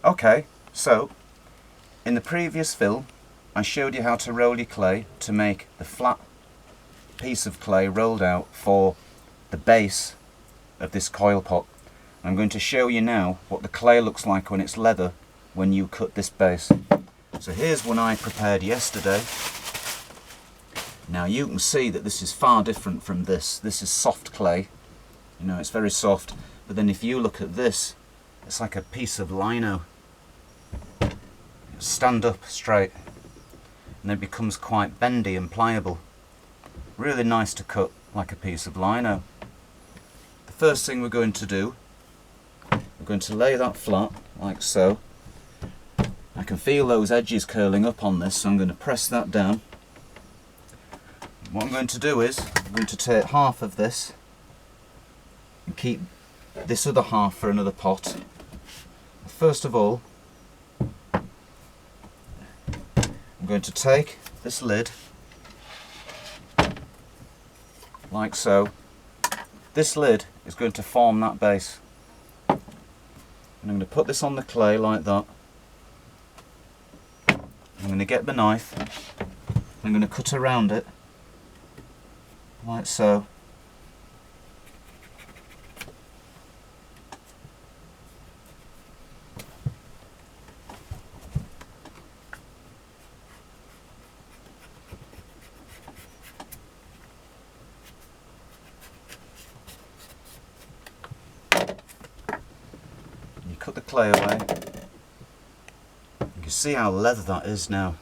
Okay, so in the previous film I showed you how to roll your clay to make the flat piece of clay rolled out for the base of this coil pot. I'm going to show you now what the clay looks like when it's leather when you cut this base. So here's one I prepared yesterday. Now you can see that this is far different from this. This is soft clay, you know, it's very soft, but then if you look at this, it's like a piece of lino. Stand up straight and it becomes quite bendy and pliable. Really nice to cut, like a piece of lino. The first thing we're going to do, we're going to lay that flat like so. I can feel those edges curling up on this, so I'm going to press that down. What I'm going to do is, I'm going to take half of this and keep this other half for another pot. First of all, I'm going to take this lid, like so. This lid is going to form that base. And I'm going to put this on the clay like that. I'm going to get the knife, I'm going to cut around it, like so. You cut the clay away. You can see how leather that is now.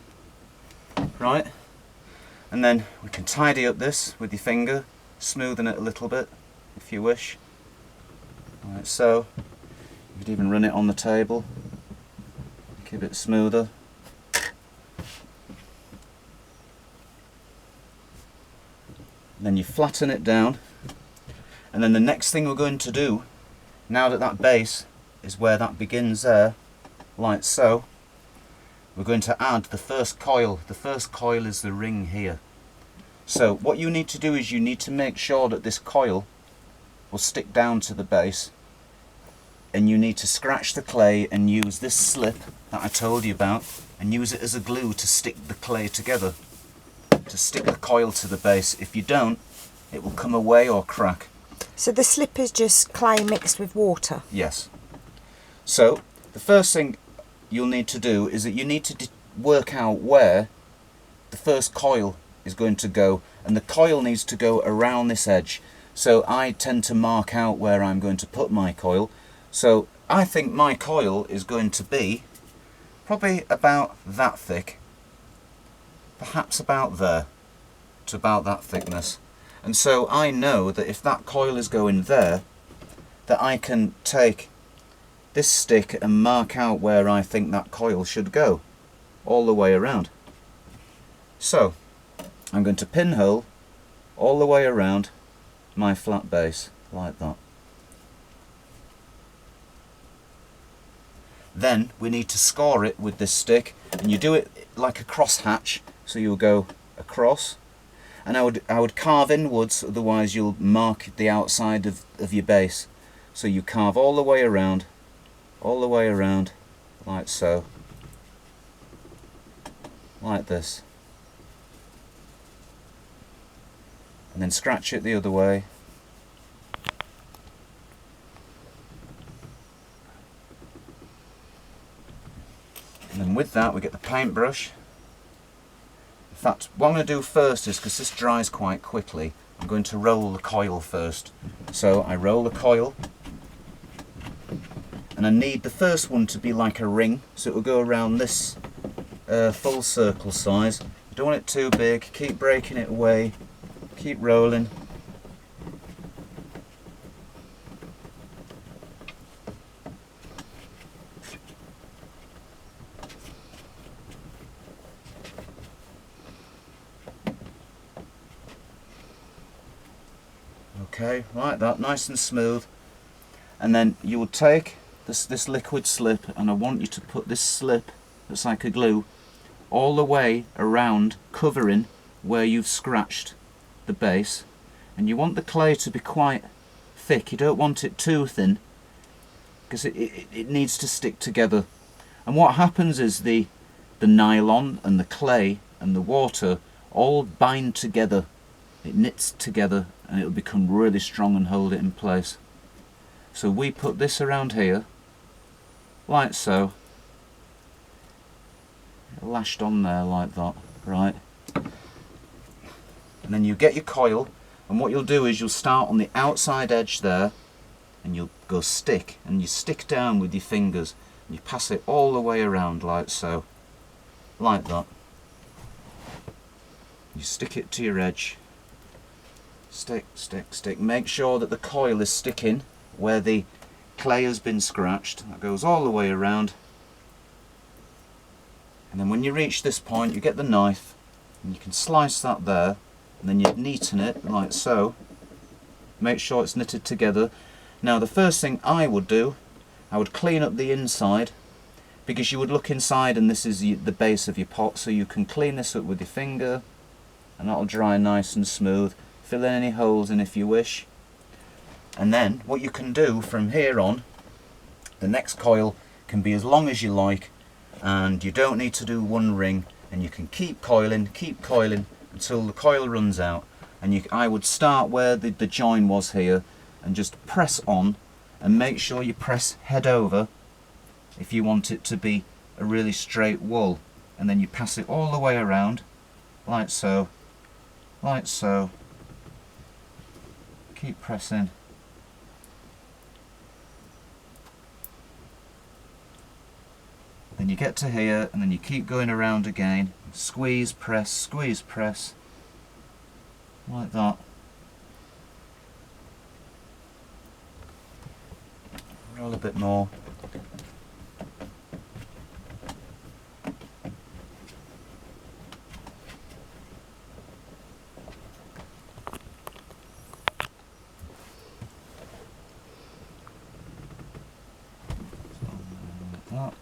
Right? And then we can tidy up this with your finger, smoothen it a little bit if you wish. Like so. You could even run it on the table, keep it smoother. Then you flatten it down, and then the next thing we're going to do, now that that base is where that begins there, like so, we're going to add the first coil. The first coil is the ring here. So what you need to do is you need to make sure that this coil will stick down to the base, and you need to scratch the clay and use this slip that I told you about and use it as a glue to stick the clay together, to stick the coil to the base. If you don't, it will come away or crack. So the slip is just clay mixed with water? Yes. So the first thing you'll need to do is that you need to work out where the first coil is going to go, and the coil needs to go around this edge. So I tend to mark out where I'm going to put my coil. So I think my coil is going to be probably about that thick, perhaps about there, to about that thickness. And so I know that if that coil is going there, that I can take this stick and mark out where I think that coil should go, all the way around. So I'm going to pinhole all the way around my flat base, like that. Then we need to score it with this stick, and you do it like a cross hatch, so you'll go across, and I would carve inwards, otherwise you'll mark the outside of your base. So you carve all the way around, like so, like this, and then scratch it the other way. And then with that we get the paintbrush. In fact, what I'm going to do first is, because this dries quite quickly, I'm going to roll the coil first. So I roll the coil, and I need the first one to be like a ring, so it will go around this full circle size. You don't want it too big, keep breaking it away, keep rolling. Okay, like that, nice and smooth. And then you will take this liquid slip, and I want you to put this slip that's like a glue all the way around, covering where you've scratched the base. And you want the clay to be quite thick, you don't want it too thin, because it needs to stick together And what happens is the nylon and the clay and the water all bind together. It knits together and it'll become really strong and hold it in place. So we put this around here, like so, lashed on there like that, right? And then you get your coil, and what you'll do is you'll start on the outside edge there, and you'll go stick, and you stick down with your fingers, and you pass it all the way around like so, like that. You stick it to your edge, stick, stick, stick. Make sure that the coil is sticking where the clay has been scratched. That goes all the way around. And then when you reach this point, you get the knife, and you can slice that there, and then you neaten it like so. Make sure it's knitted together. Now the first thing I would do, I would clean up the inside, because you would look inside and this is the base of your pot, so you can clean this up with your finger, and that'll dry nice and smooth. Fill in any holes in if you wish. And then what you can do from here on, the next coil can be as long as you like, and you don't need to do one ring, and you can keep coiling until the coil runs out. And I would start where the join was here and just press on, and make sure you press head over if you want it to be a really straight wool. And then you pass it all the way around like so, like so. Keep pressing. Then you get to here, and then you keep going around again. Squeeze, press, like that. Roll a bit more. Like that.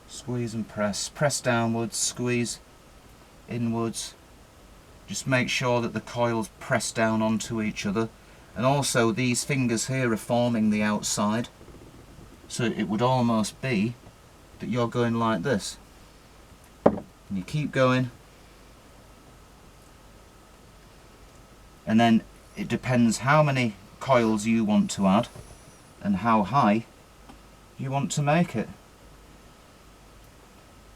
Squeeze and press downwards, squeeze inwards. Just make sure that the coils press down onto each other, and also these fingers here are forming the outside, so it would almost be that you're going like this, and you keep going, and then it depends how many coils you want to add and how high you want to make it.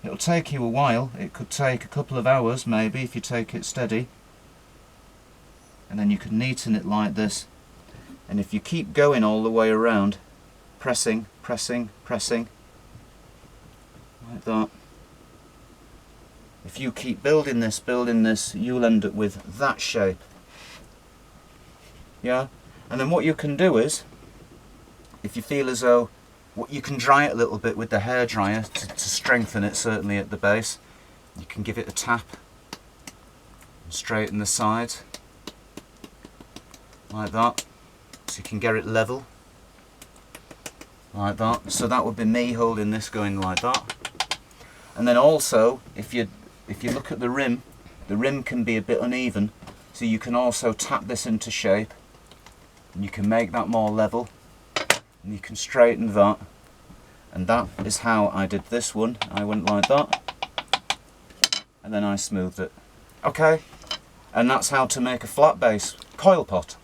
It'll take you a while. It could take a couple of hours maybe if you take it steady, and then you can neaten it like this. And if you keep going all the way around, pressing, pressing, pressing, like that, if you keep building this, you'll end up with that shape. Yeah? And then what you can do is, if you feel as though, you can dry it a little bit with the hairdryer to strengthen it, certainly at the base. You can give it a tap and straighten the sides like that, so you can get it level like that. So that would be me holding this, going like that. And then also, if you look at the rim can be a bit uneven, so you can also tap this into shape, and you can make that more level, and you can straighten that. And that is how I did this one. I went like that, and then I smoothed it. Okay, and that's how to make a flat base coil pot.